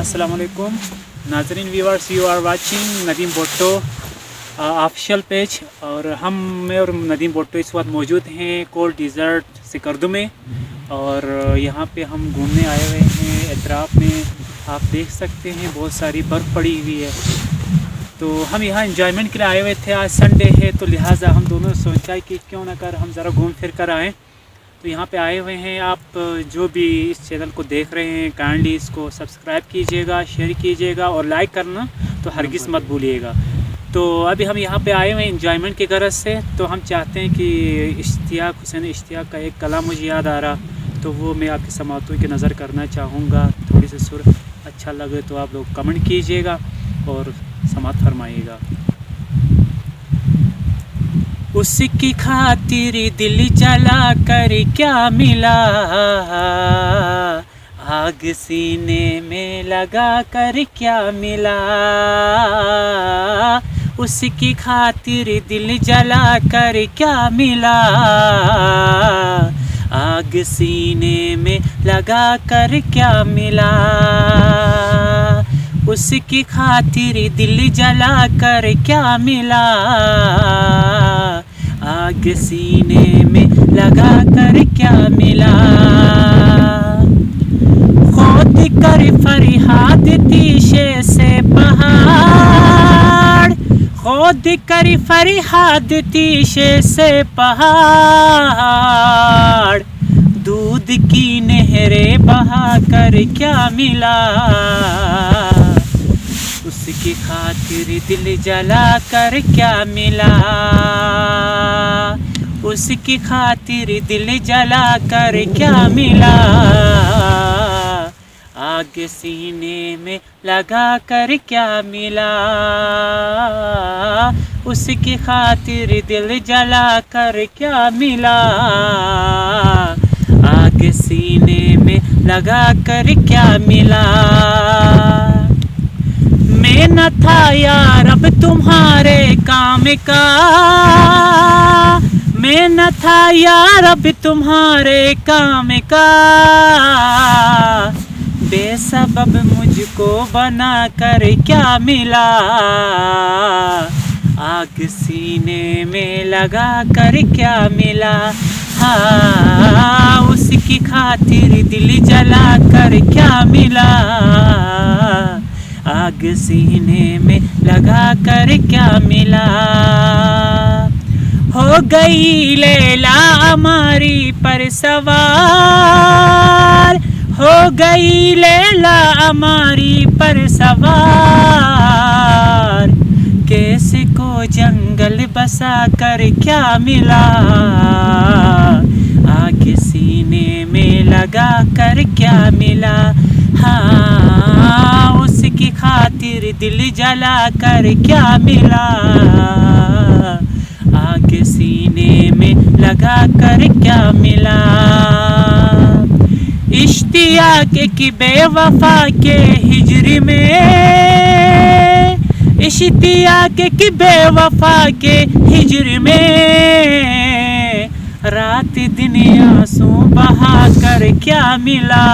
अस्सलाम वालेकुम नाज़रीन viewers, you are watching Nadeem Bhutto official page. और मैं और नदीम भुट्टो इस वक्त मौजूद हैं कोल्ड डिज़र्ट सिकरदू में। और यहाँ पे हम घूमने आए हुए हैं। एतराफ़ में आप देख सकते हैं बहुत सारी बर्फ़ पड़ी हुई है। तो हम यहाँ इंजॉयमेंट के लिए आए हुए थे। आज संडे है तो लिहाजा हम दोनों सोचा कि क्यों ना कर हम ज़रा घूम फिर कर आएँ। तो यहाँ पे आए हुए हैं। आप जो भी इस चैनल को देख रहे हैं काइंडली इसको सब्सक्राइब कीजिएगा, शेयर कीजिएगा और लाइक करना तो हरगिज़ मत भूलिएगा। तो अभी हम यहाँ पे आए हुए हैं इंजॉयमेंट की गरज से। तो हम चाहते हैं कि हुसैन इश्तियाक का एक कलाम मुझे याद आ रहा, तो वो मैं आपकी समातों की नज़र करना चाहूँगा। थोड़ी सी सुर अच्छा लगे तो आप लोग कमेंट कीजिएगा और समात फरमाइएगा। उसकी खातिर दिल जला कर क्या मिला, आग सीने में लगा कर क्या मिला। उसकी खातिर दिल जला कर क्या मिला, आग सीने में लगा कर क्या मिला। उसकी खातिर दिल जला कर क्या मिला, आग सीने में लगा कर क्या मिला। खोद कर फरियाद तीशे से पहाड़, खोद कर फरियाद तीशे से पहाड़। दूध की नहरें बहा कर क्या मिला, उसकी खातिर दिल जला कर क्या मिला। उसकी खातिर दिल जला कर क्या मिला, आग सीने में लगा कर क्या मिला। उसकी खातिर दिल जला कर क्या मिला, आग सीने में लगा कर क्या मिला। मैं न था यार अब तुम्हारे काम का, मैं न था यार अब तुम्हारे काम का। बेसबब मुझको बना कर क्या मिला, आग सीने में लगा कर क्या मिला। हाँ, उसकी खातिर दिल जला कर क्या मिला, आग सीने में लगा कर क्या मिला। हो गई लैला हमारी पर सवार, हो गई लैला हमारी पर सवार। कैसे को जंगल बसा कर क्या मिला, आग सीने में लगा कर क्या मिला। हाँ, उसकी खातिर दिल जला कर क्या मिला, आग सीने में लगा कर क्या मिला। इश्तियाक की बेवफा के हिजर में, इश्तियाक की बेवफा के हिजर में। रात दिन आंसू बहा कर क्या मिला,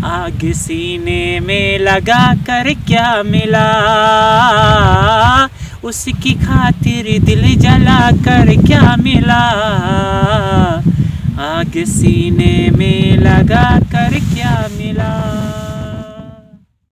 आग सीने में लगा कर क्या मिला। उसकी खातिर दिल जला कर क्या मिला, आग सीने में लगा कर क्या मिला।